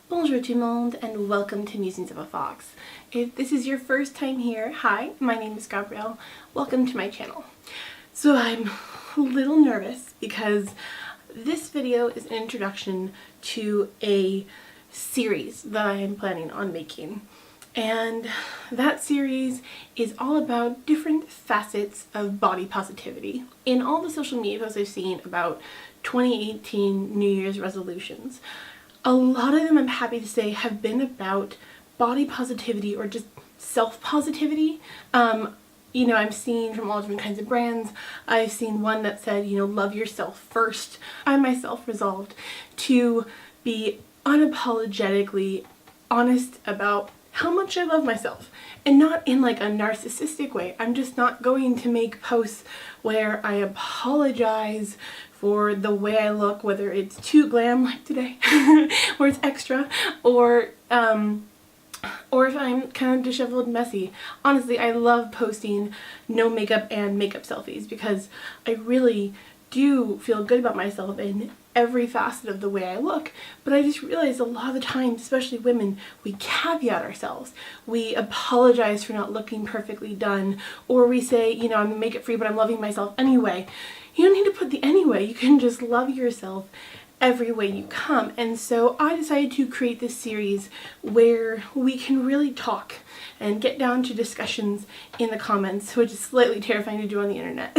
Bonjour tout le monde and welcome to Musings of a Fox. If this is your first time here, hi, my name is Gabrielle. Welcome to my channel. So I'm a little nervous because this video is an introduction to a series that I am planning on making. And that series is all about different facets of body positivity. In all the social media posts I've seen about 2018 New Year's resolutions, a lot of them, I'm happy to say, have been about body positivity or just self-positivity. I'm seeing from all different kinds of brands. I've seen one that said, love yourself first. I myself resolved to be unapologetically honest about how much I love myself, and not in like a narcissistic way. I'm just not going to make posts where I apologize for the way I look, whether it's too glam like today or it's extra, or if I'm kind of disheveled and messy. Honestly, I love posting no makeup and makeup selfies because I really do feel good about myself in every facet of the way I look. But I just realized a lot of the time, especially women, we caveat ourselves. We apologize for not looking perfectly done, or we say, I'm makeup free but I'm loving myself anyway. You don't need to put the anyway. You can just love yourself every way you come. And so I decided to create this series where we can really talk and get down to discussions in the comments, which is slightly terrifying to do on the internet.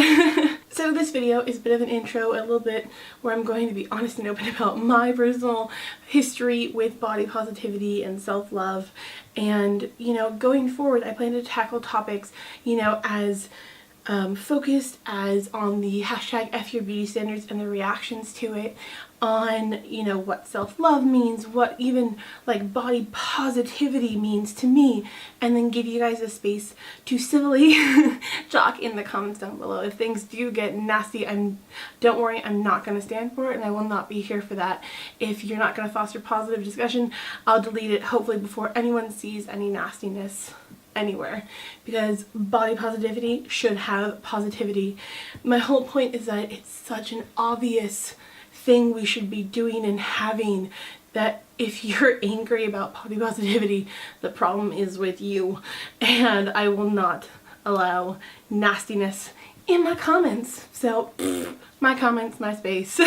So this video is a bit of an intro, a little bit where I'm going to be honest and open about my personal history with body positivity and self-love. And, going forward, I plan to tackle topics, as focused as on the hashtag #FYourBeautyStandards and the reactions to it, on what self-love means, what even like body positivity means to me, and then give you guys a space to civilly talk in the comments down below. If things do get nasty, don't worry, I'm not going to stand for it, and I will not be here for that. If you're not going to foster positive discussion, I'll delete it hopefully before anyone sees any nastiness anywhere, because body positivity should have positivity. My whole point is that it's such an obvious thing we should be doing and having, that if you're angry about body positivity, the problem is with you, and I will not allow nastiness in my comments. So my comments, my space.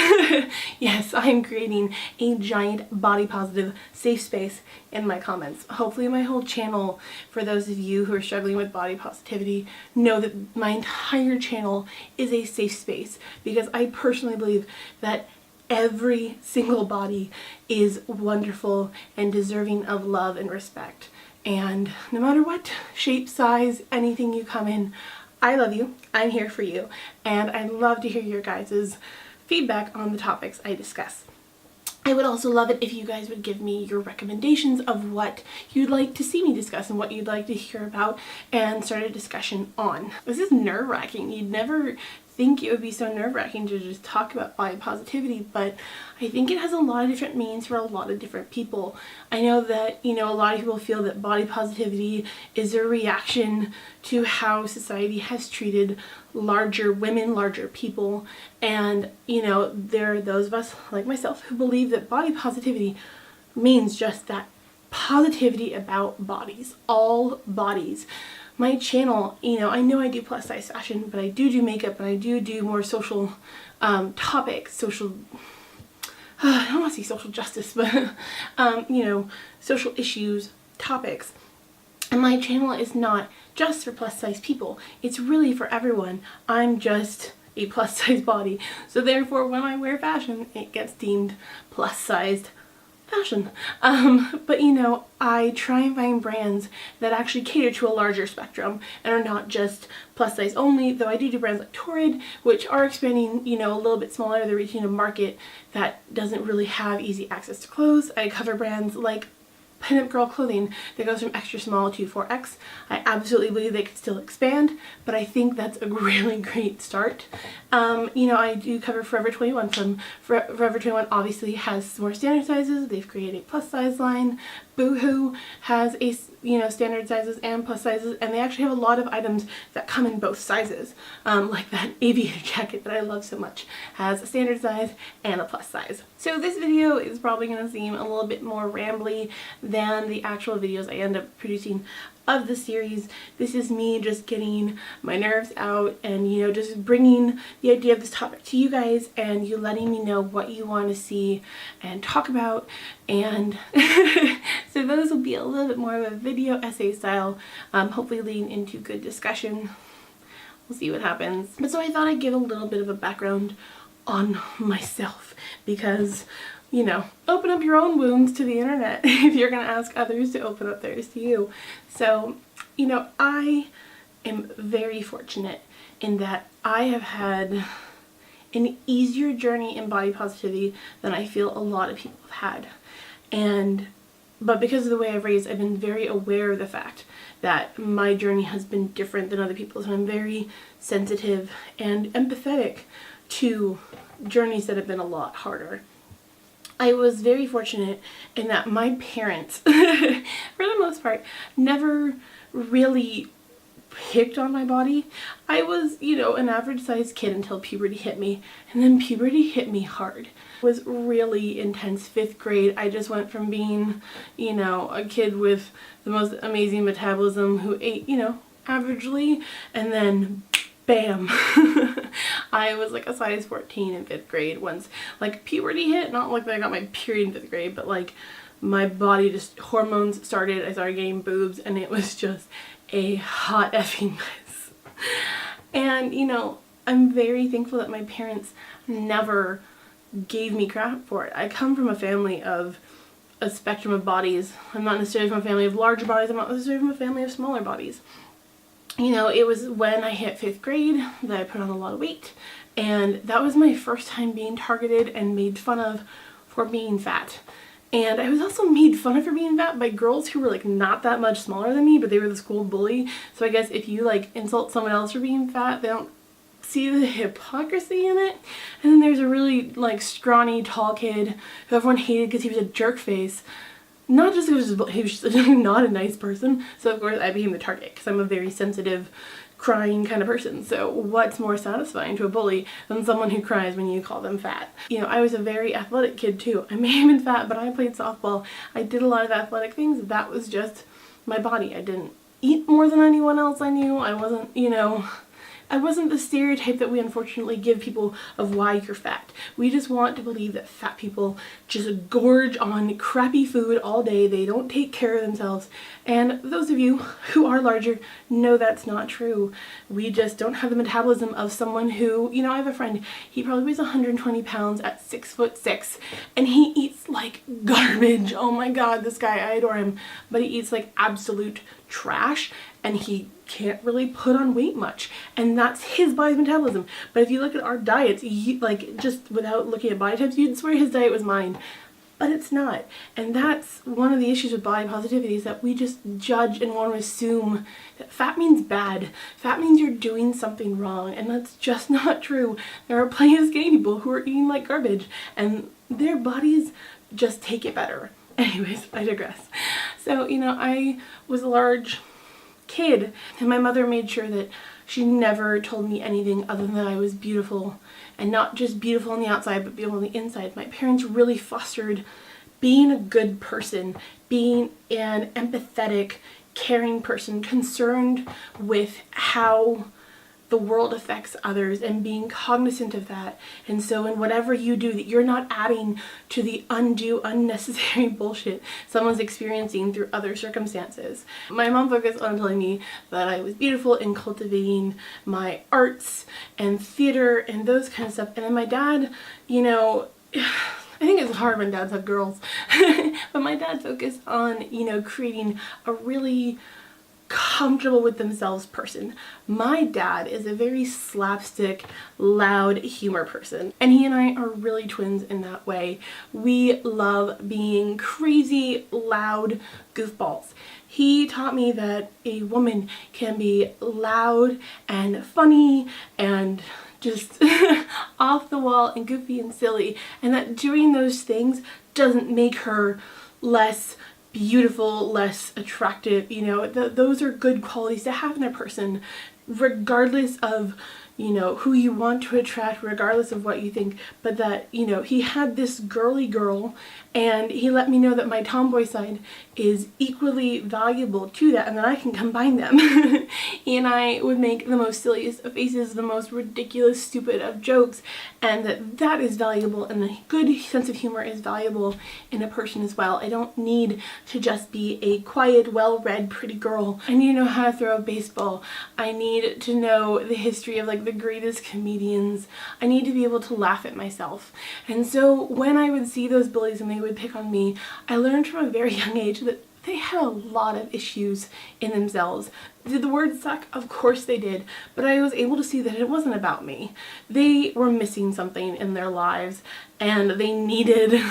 Yes, I am creating a giant body positive safe space in my comments. Hopefully my whole channel, for those of you who are struggling with body positivity, know that my entire channel is a safe space, because I personally believe that every single body is wonderful and deserving of love and respect. And no matter what shape, size, anything you come in, I love you, I'm here for you, and I'd love to hear your guys' feedback on the topics I discuss. I would also love it if you guys would give me your recommendations of what you'd like to see me discuss and what you'd like to hear about and start a discussion on. This is nerve-wracking. You'd never think it would be so nerve-wracking to just talk about body positivity, but I think it has a lot of different meanings for a lot of different people. I know that, a lot of people feel that body positivity is a reaction to how society has treated larger women, larger people, and, there are those of us, like myself, who believe that body positivity means just that. Positivity about bodies, all bodies. My channel, I know I do plus size fashion, but I do makeup, and I do more social topics, I don't want to say social justice, but, social issues, topics. And my channel is not just for plus size people. It's really for everyone. I'm just a plus size body. So therefore, when I wear fashion, it gets deemed plus sized fashion. But I try and find brands that actually cater to a larger spectrum and are not just plus size only, though I do brands like Torrid, which are expanding, a little bit smaller. They're reaching a market that doesn't really have easy access to clothes. I cover brands like pinup girl clothing that goes from extra small to 4X. I absolutely believe they could still expand, but I think that's a really great start. You know, I do cover Forever 21 from Forever 21 obviously has more standard sizes. They've created a plus size line. Boohoo has a, you know, standard sizes and plus sizes, and they actually have a lot of items that come in both sizes. Like that aviator jacket that I love so much has a standard size and a plus size. So this video is probably going to seem a little bit more rambly than the actual videos I end up producing of the series. This is me just getting my nerves out and, you know, just bringing the idea of this topic to you guys and you letting me know what you want to see and talk about. And so those will be a little bit more of a video essay style, hopefully leading into good discussion. We'll see what happens. But so I thought I'd give a little bit of a background on myself because, you know, open up your own wounds to the internet if you're going to ask others to open up theirs to you. So, you know, I am very fortunate in that I have had an easier journey in body positivity than I feel a lot of people have had. But because of the way I've raised, I've been very aware of the fact that my journey has been different than other people's, and I'm very sensitive and empathetic to journeys that have been a lot harder. I was very fortunate in that my parents, for the most part, never really picked on my body. I was, you know, an average sized kid until puberty hit me, and then puberty hit me hard. It was really intense. 5th grade, I just went from being, you know, a kid with the most amazing metabolism who ate, you know, averagely, and then bam, I was like a size 14 in 5th grade once like puberty hit. Not like that I got my period in 5th grade, but like my body just, hormones started, I started getting boobs, and it was just a hot effing mess. And, you know, I'm very thankful that my parents never gave me crap for it. I come from a family of a spectrum of bodies. I'm not necessarily from a family of larger bodies, I'm not necessarily from a family of smaller bodies. You know, it was when I hit 5th grade that I put on a lot of weight, and that was my first time being targeted and made fun of for being fat. And I was also made fun of for being fat by girls who were like not that much smaller than me, but they were the school bully. So I guess if you like insult someone else for being fat, they don't see the hypocrisy in it. And then there's a really like scrawny tall kid who everyone hated because he was a jerk face. Not just because he was just not a nice person, so of course I became the target because I'm a very sensitive, crying kind of person. So what's more satisfying to a bully than someone who cries when you call them fat? You know, I was a very athletic kid too. I may have been fat, but I played softball. I did a lot of athletic things. That was just my body. I didn't eat more than anyone else I knew. I wasn't, you know, I wasn't the stereotype that we unfortunately give people of why you're fat. We just want to believe that fat people just gorge on crappy food all day. They don't take care of themselves. And those of you who are larger know that's not true. We just don't have the metabolism of someone who, you know, I have a friend, he probably weighs 120 pounds at 6'6", and he eats like garbage. Oh my god, this guy, I adore him. But he eats like absolute trash, and he can't really put on weight much, and that's his body's metabolism. But if you look at our diets, like just without looking at body types, you'd swear his diet was mine, but it's not. And that's one of the issues with body positivity, is that we just judge and want to assume that fat means bad. Fat means you're doing something wrong, and that's just not true. There are plenty of skinny people who are eating like garbage, and their bodies just take it better. Anyways, I digress. So, you know, I was a large kid, and my mother made sure that she never told me anything other than that I was beautiful, and not just beautiful on the outside but beautiful on the inside. My parents really fostered being a good person, being an empathetic, caring person, concerned with how the world affects others and being cognizant of that. And so in whatever you do, that you're not adding to the undue, unnecessary bullshit someone's experiencing through other circumstances. My mom focused on telling me that I was beautiful and cultivating my arts and theater and those kind of stuff. And then my dad, you know, I think it's hard when dads have girls, but my dad focused on, you know, creating a really comfortable with themselves person. My dad is a very slapstick, loud humor person, and he and I are really twins in that way. We love being crazy, loud goofballs. He taught me that a woman can be loud and funny and just off the wall and goofy and silly, and that doing those things doesn't make her less beautiful, less attractive. You know, those are good qualities to have in a person, regardless of, you know, who you want to attract, regardless of what you think. But that, you know, he had this girly girl, and he let me know that my tomboy side is equally valuable to that, and that I can combine them. He and I would make the most silliest of faces, the most ridiculous, stupid of jokes, and that is valuable, and a good sense of humor is valuable in a person as well. I don't need to just be a quiet, well-read, pretty girl. I need to know how to throw a baseball. I need to know the history of like the greatest comedians. I need to be able to laugh at myself. And so when I would see those bullies and they would pick on me, I learned from a very young age that they had a lot of issues in themselves. Did the word suck? Of course they did, but I was able to see that it wasn't about me. They were missing something in their lives, and they needed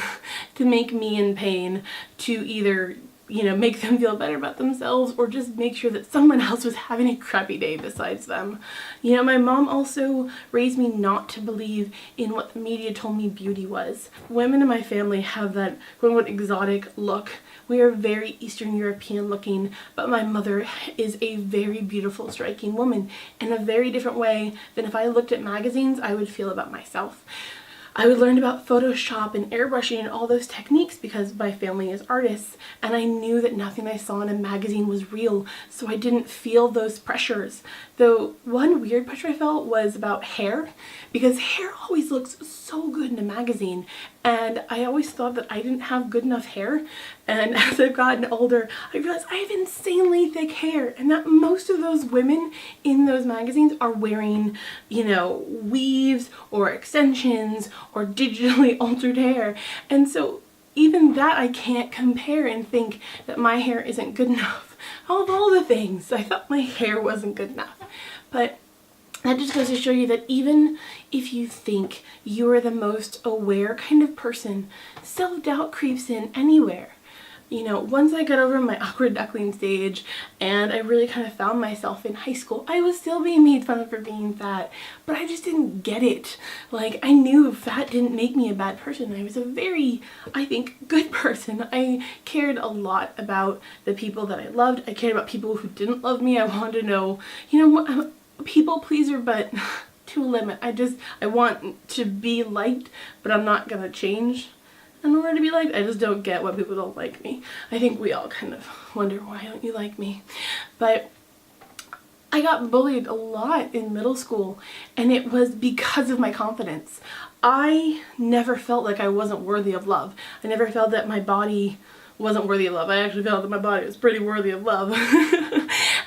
to make me in pain to either, you know, make them feel better about themselves or just make sure that someone else was having a crappy day besides them. You know, my mom also raised me not to believe in what the media told me beauty was. Women in my family have that quote-unquote exotic look. We are very Eastern European looking, but my mother is a very beautiful, striking woman in a very different way than if I looked at magazines I would feel about myself. I would learn about Photoshop and airbrushing and all those techniques because my family is artists, and I knew that nothing I saw in a magazine was real, so I didn't feel those pressures. Though one weird pressure I felt was about hair, because hair always looks so good in a magazine, and I always thought that I didn't have good enough hair. And as I've gotten older, I realized I have insanely thick hair, and that most of those women in those magazines are wearing, you know, weaves or extensions or digitally altered hair. And so even that I can't compare and think that my hair isn't good enough. Of all the things, I thought my hair wasn't good enough. But that just goes to show you that even if you think you're the most aware kind of person, self-doubt creeps in anywhere. You know, once I got over my awkward duckling stage and I really kind of found myself in high school, I was still being made fun of for being fat, but I just didn't get it. Like, I knew fat didn't make me a bad person. I was a very, I think, good person. I cared a lot about the people that I loved. I cared about people who didn't love me. I wanted to know, you know, I'm a people pleaser, but to a limit. I want to be liked, but I'm not gonna change in order to be liked. I just don't get why people don't like me. I think we all kind of wonder, why don't you like me? But I got bullied a lot in middle school, and it was because of my confidence. I never felt like I wasn't worthy of love. I never felt that my body wasn't worthy of love. I actually felt that my body was pretty worthy of love.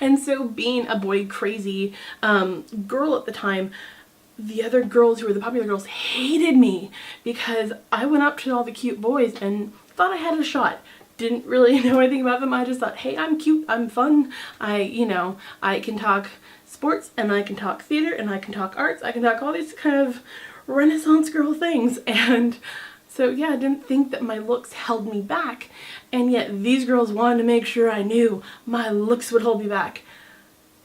And so being a boy crazy girl at the time, the other girls who were the popular girls hated me because I went up to all the cute boys and thought I had a shot. Didn't really know anything about them. I just thought, hey, I'm cute, I'm fun. I can talk sports, and I can talk theater, and I can talk arts. I can talk all these kind of Renaissance girl things. And so yeah, I didn't think that my looks held me back. And yet these girls wanted to make sure I knew my looks would hold me back.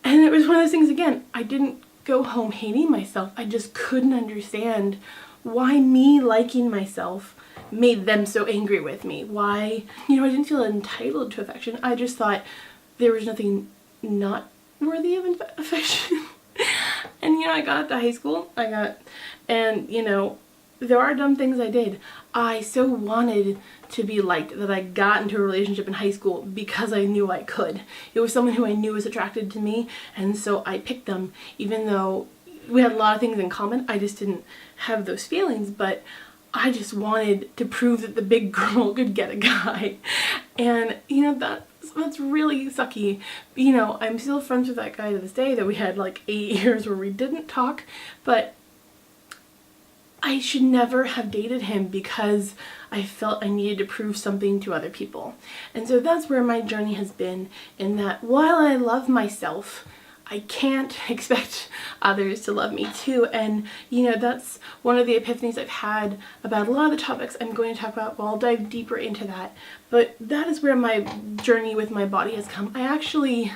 And it was one of those things, again, I didn't go home hating myself. I just couldn't understand why me liking myself made them so angry with me. Why, you know, I didn't feel entitled to affection. I just thought there was nothing not worthy of affection. And, you know, I got up to high school, and, you know, there are dumb things I did. I so wanted to be liked that I got into a relationship in high school because I knew I could. It was someone who I knew was attracted to me, and so I picked them, even though we had a lot of things in common. I just didn't have those feelings, but I just wanted to prove that the big girl could get a guy. And, you know, that's really sucky. You know, I'm still friends with that guy to this day, that we had like 8 years where we didn't talk, but I should never have dated him because I felt I needed to prove something to other people. And so that's where my journey has been, in that while I love myself, I can't expect others to love me too. And you know, that's one of the epiphanies I've had about a lot of the topics I'm going to talk about. Well, I'll dive deeper into that. But that is where my journey with my body has come. I actually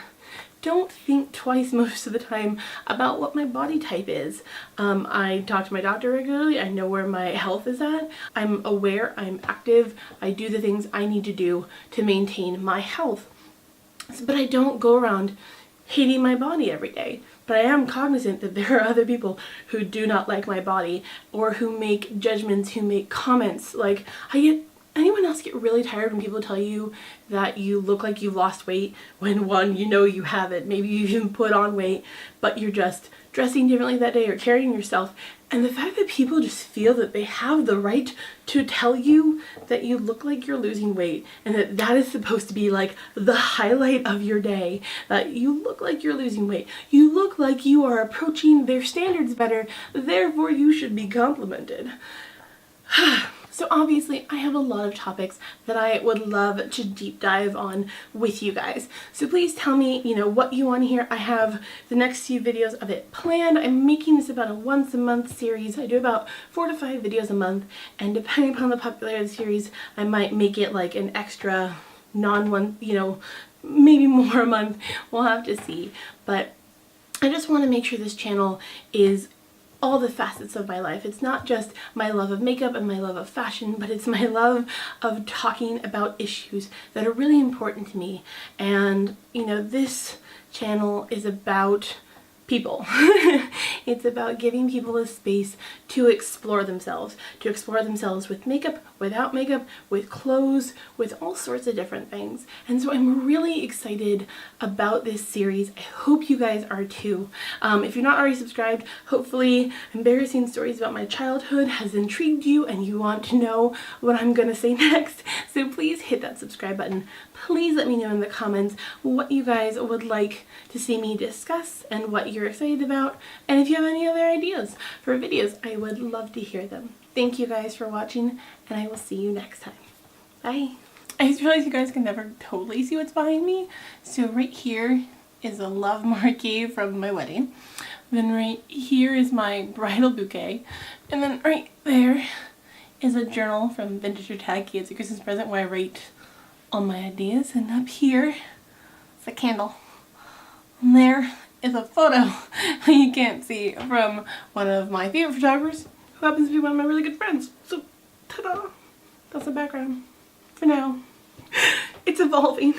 don't think twice most of the time about what my body type is. I talk to my doctor regularly. I know where my health is at. I'm aware, I'm active, I do the things I need to do to maintain my health. But I don't go around hating my body every day. But I am cognizant that there are other people who do not like my body, or who make judgments, who make comments. Like, anyone else get really tired when people tell you that you look like you've lost weight, when one, you know you haven't. Maybe you even put on weight, but you're just dressing differently that day or carrying yourself. And the fact that people just feel that they have the right to tell you that you look like you're losing weight, and that that is supposed to be like the highlight of your day, that you look like you're losing weight, you look like you are approaching their standards better, therefore you should be complimented. So obviously I have a lot of topics that I would love to deep dive on with you guys. So please tell me, you know, what you want to hear. I have the next few videos of it planned. I'm making this about a once a month series. I do about 4 to 5 videos a month, and depending upon the popularity of the series, I might make it like an extra non-one, you know, maybe more a month. We'll have to see. But I just want to make sure this channel is all the facets of my life. It's not just my love of makeup and my love of fashion, but it's my love of talking about issues that are really important to me. And you know, this channel is about people. It's about giving people a space to explore themselves with makeup, without makeup, with clothes, with all sorts of different things. And so I'm really excited about this series. I hope you guys are too. If you're not already subscribed, hopefully embarrassing stories about my childhood has intrigued you and you want to know what I'm gonna say next. So please hit that subscribe button. Please let me know in the comments what you guys would like to see me discuss and what you're excited about. And if you have any other ideas for videos, I would love to hear them. Thank you guys for watching, and I will see you next time. Bye. I just realized you guys can never totally see what's behind me. So right here is a love marquee from my wedding. Then right here is my bridal bouquet. And then right there is a journal from Vintage or Tacky. It's a Christmas present where I write all my ideas. And up here is a candle. And there is a photo you can't see from one of my favorite photographers, who happens to be one of my really good friends. So, ta-da! That's the background for now. It's evolving.